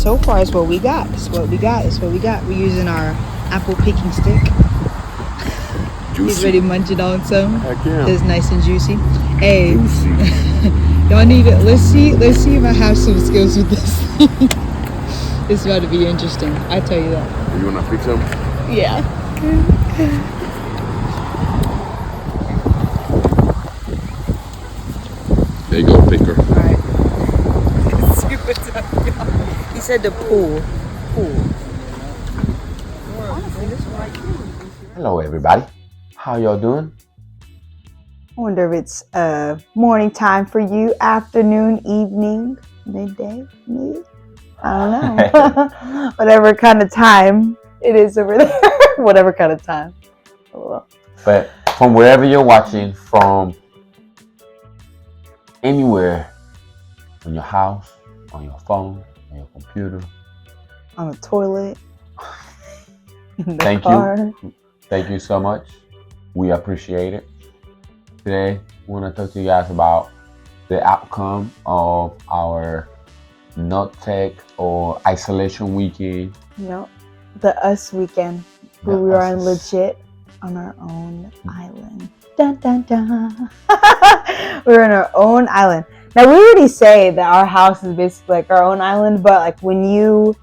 so far it's what we got. It's what we got. It's what we got. We're using our apple picking stick. He's ready to munch it on some. Heck yeah. It's nice and juicy. Hey, Juicy. y'all need it. Let's see if I have some skills with this thing. It's about to be interesting. I tell you that. You wanna fix them? Yeah. There you go, picker. All right. See what's up, y'all. He said the pool. Hello, everybody. How y'all doing? I wonder if it's morning time for you, afternoon, evening, midday, maybe. I don't know. Whatever kind of time it is over there. Whatever kind of time. But from wherever you're watching, from anywhere, on your house, on your phone, on your computer, On the toilet. In the Thank car. you. Thank you so much. We appreciate it. Today, we want to talk to you guys about the outcome of our not tech or isolation weekend. Yep. The us weekend. Where we are legit on our own island. Dun, dun, dun. We're on our own island. Now we already say that our house is basically like our own island, but like when you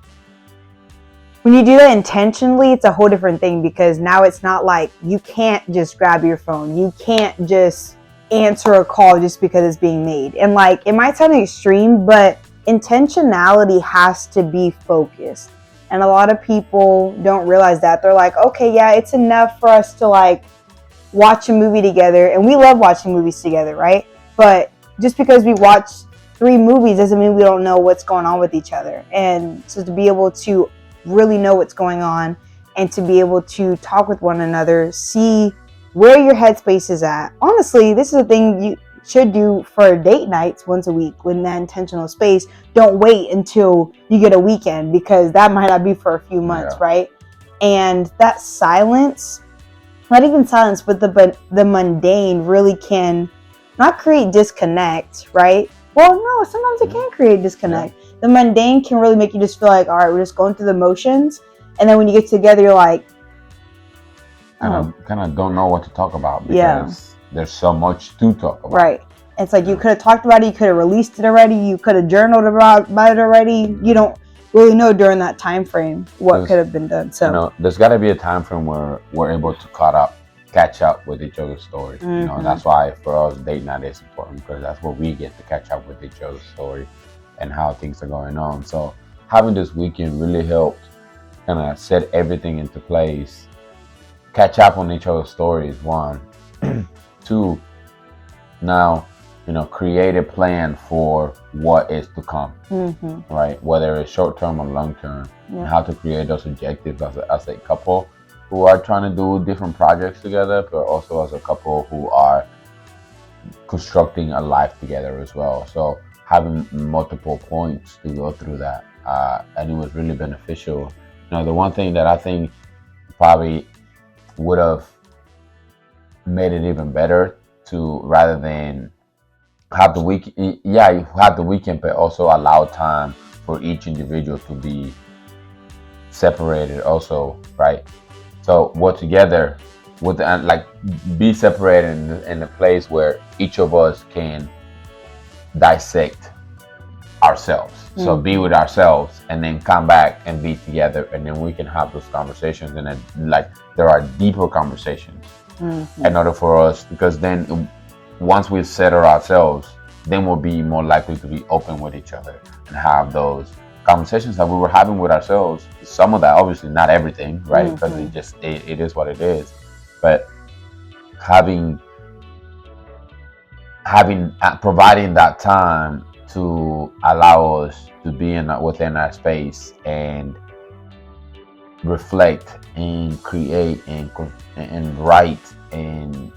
do that intentionally, it's a whole different thing, because now it's not like you can't just grab your phone. You can't just answer a call just because it's being made. And like, it might sound extreme, but intentionality has to be focused. And a lot of people don't realize that. They're like, okay, yeah, it's enough for us to like watch a movie together. And we love watching movies together, right? But just because we watch 3 movies doesn't mean we don't know what's going on with each other. And so to be able to really know what's going on and to be able to talk with one another, see where your headspace is at. Honestly, this is a thing you should do for date nights once a week, when that intentional space. Don't wait until you get a weekend, because that might not be for a few months, right? And that silence, not even silence, but the mundane really can not create disconnect, right? Well, no, sometimes it can create disconnect. Yeah. The mundane can really make you just feel like, all right, we're just going through the motions. And then when you get together, you're like, kind of don't know what to talk about, because there's so much to talk about. Right. It's like you could have talked about it, you could have released it already, you could have journaled about it already. You don't really know during that time frame what could have been done. So there's got to be a time frame where we're able to catch up with each other's stories. Mm-hmm. That's why for us date night is important, because that's where we get to catch up with each other's story and how things are going on. So having this weekend really helped kind of set everything into place, catch up on each other's stories, 1. 2, now, create a plan for what is to come, right? Whether it's short term or long term, and how to create those objectives as a couple who are trying to do different projects together, but also as a couple who are constructing a life together as well. So having multiple points to go through that, and it was really beneficial. The one thing that I think probably would have made it even better, to rather than have the weekend, but also allow time for each individual to be separated also, right? So we're together with be separated in a place where each of us can dissect ourselves. So be with ourselves and then come back and be together, and then we can have those conversations, and then there are deeper conversations in order for us, because then once we settle ourselves, then we'll be more likely to be open with each other and have those conversations that we were having with ourselves. Some of that, obviously not everything, right? Because it is what it is, but providing that time to allow us to be within our space and reflect and create and write, and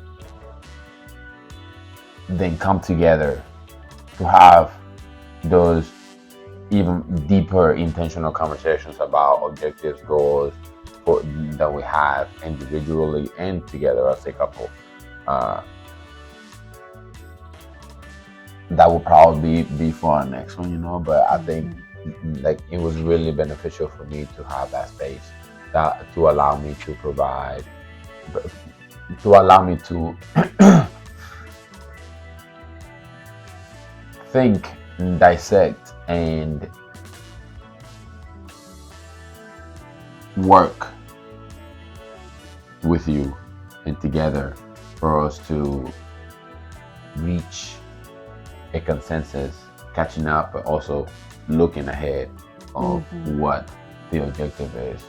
then come together to have those even deeper intentional conversations about objectives, goals that we have individually and together as a couple. That will probably be for our next one, but I think like it was really beneficial for me to have that space that to allow me to provide, to allow me to think, dissect, and work with you and together for us to reach a consensus, catching up, but also looking ahead of what the objective is,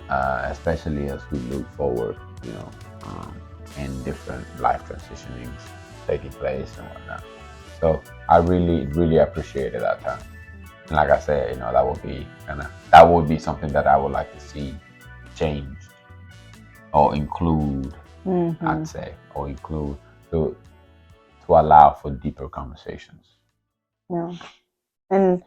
especially as we look forward, and different life transitionings taking place and whatnot. So I really, really appreciated that time. And like I said, that would be something that I would like to see changed or include. I'd say, or include to allow for deeper conversations. Yeah. And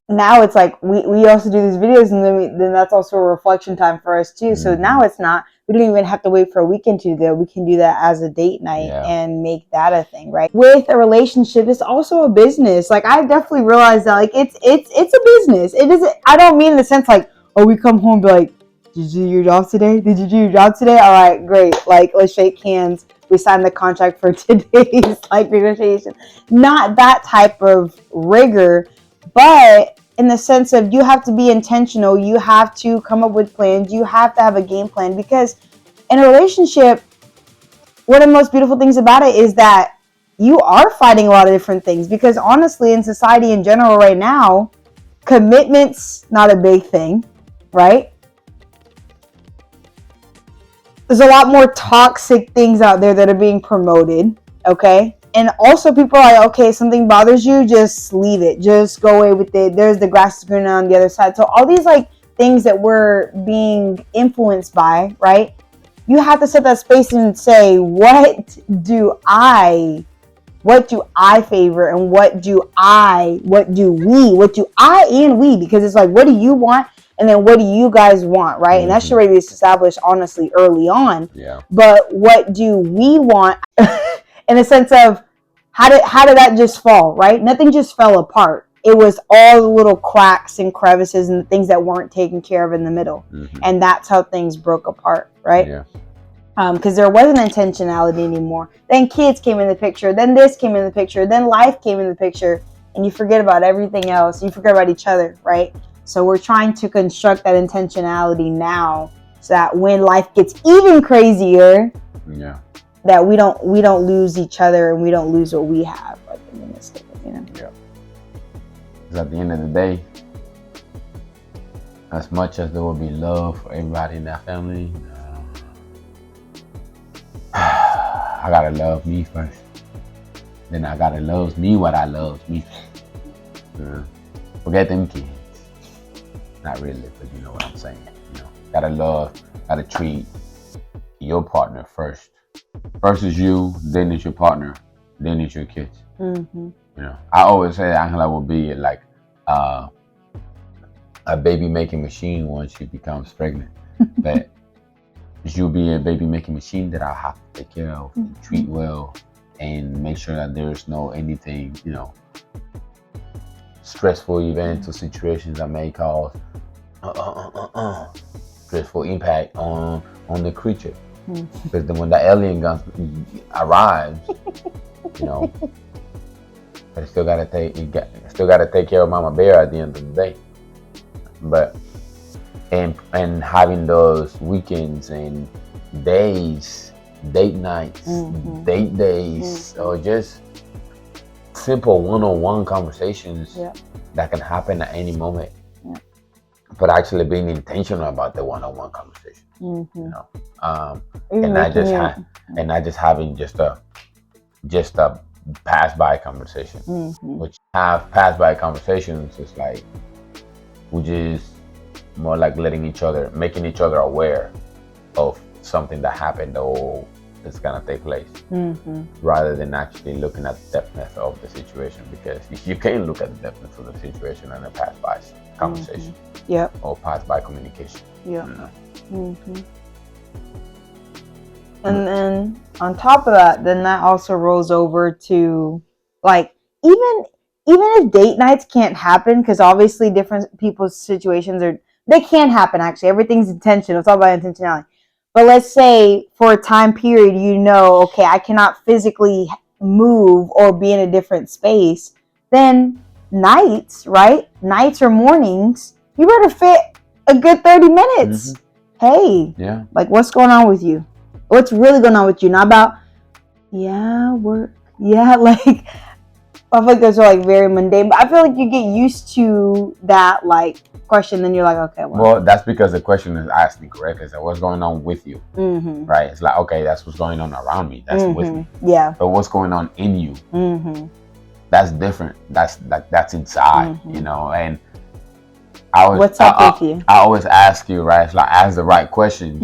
now it's like we also do these videos, and then that's also a reflection time for us too. So now it's not, we don't even have to wait for a weekend to do that. We can do that as a date night and make that a thing, right? With a relationship, it's also a business. Like I definitely realized that like it's a business. It isn't, I don't mean in the sense like, oh, we come home and be like, did you do your job today? Did you do your job today? All right, great. Like let's shake hands. We signed the contract for today's like negotiation. Not that type of rigor, but in the sense of you have to be intentional. You have to come up with plans. You have to have a game plan, because in a relationship, one of the most beautiful things about it is that you are fighting a lot of different things, because honestly, in society in general right now, commitment's not a big thing, right? There's a lot more toxic things out there that are being promoted, okay? And also people are like, okay, something bothers you, just leave it. Just go away with it. There's the grass is greener on the other side. So all these like things that we're being influenced by, right? You have to set that space and say, what do I favor, and what do I and we, because it's like, what do you want? And then what do you guys want, right? And that should already be established, honestly, early on. Yeah. But what do we want in a sense of how did that just fall, right? Nothing just fell apart. It was all the little cracks and crevices and the things that weren't taken care of in the middle. And that's how things broke apart, right? Yeah. Because there wasn't intentionality anymore. Then kids came in the picture. Then this came in the picture. Then life came in the picture. And you forget about everything else. You forget about each other, right? So we're trying to construct that intentionality now, so that when life gets even crazier, that we don't lose each other, and we don't lose what we have, like in the midst of it, Yeah. Because at the end of the day, as much as there will be love for everybody in that family, I gotta love me first. Then I gotta love me what I love me. Forget them kids. Not really, but you know what I'm saying. Gotta treat your partner first. First is you, then it's your partner, then it's your kids. I always say Angela will be like a baby making machine once she becomes pregnant. But she'll be a baby making machine that I'll have to take care of, treat well, and make sure that there's no anything, stressful events or situations that may cause stressful impact on the creature. Because then when the alien gun arrives, I still gotta take care of Mama Bear at the end of the day. But and having those weekends and days, date nights, date days, or just simple one-on-one conversations that can happen at any moment. But actually being intentional about the one-on-one conversation, and not just having just a pass-by conversation. Which have pass-by conversations is like we just more like making each other aware of something that happened or is gonna take place, rather than actually looking at the depthness of the situation, because you can't look at the depthness of the situation in a pass-by conversation. Or pass-by communication. And then on top of that, then that also rolls over to like even even if date nights can't happen, because obviously different people's situations they can happen actually. Everything's intentional. It's all about intentionality. But let's say for a time period, okay, I cannot physically move or be in a different space, then nights, right? Nights or mornings, you better fit a good 30 minutes. Hey, Yeah. like, what's going on with you? What's really going on with you? Not about, work. Yeah, like, I feel like those are like very mundane, but I feel like you get used to that like question, then you're like, okay, well, that's because the question is asked incorrectly. It's like, what's going on with you? Mm-hmm. Right? It's like, okay, that's what's going on around me. That's with me. Yeah. But what's going on in you? Mm-hmm. That's different. That's inside, and what's up with you? I always ask you, right? It's like, ask the right questions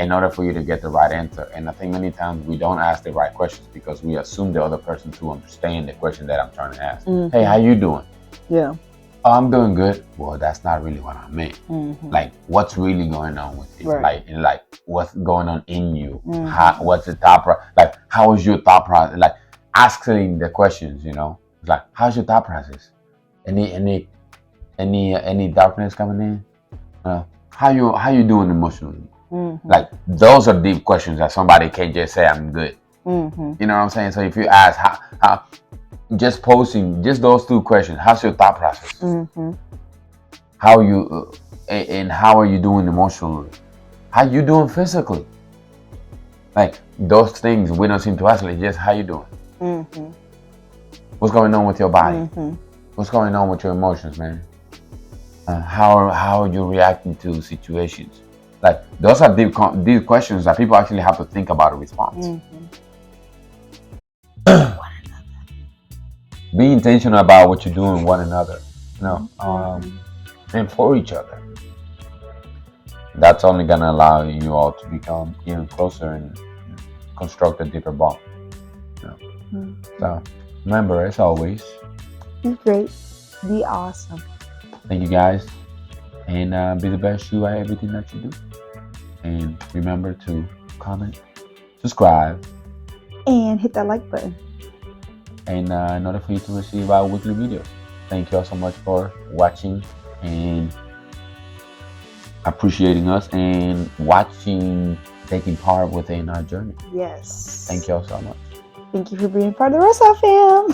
in order for you to get the right answer. And I think many times we don't ask the right questions because we assume the other person to understand the question that I'm trying to ask. Hey, how you doing? Yeah. Oh, I'm doing good. Well, that's not really what I meant. Like, what's really going on with you? Right. Like what's going on in you? What's the thought like, how is your thought process? Like, asking the questions, It's like, how's your thought process? Any darkness coming in? How you doing emotionally? Like, those are deep questions that somebody can't just say I'm good. You know what I'm saying? So if you ask how just posing just those two questions, how's your thought process? How you and how are you doing emotionally? How you doing physically? Like, those things we don't seem to ask. Like, just how you doing? What's going on with your body? What's going on with your emotions, man? How are you reacting to situations? Like, those are deep questions that people actually have to think about a response. Be intentional about what you're doing, one another, and for each other. That's only gonna allow you all to become even closer and construct a deeper bond. So remember, as always, be great, be awesome. Thank you guys, and be the best you at everything that you do. And remember to comment, subscribe, and hit that like button. And in order for you to receive our weekly videos. Thank you all so much for watching and appreciating us and watching, taking part within our journey. Yes. Thank you all so much. Thank you for being part of the Russell fam.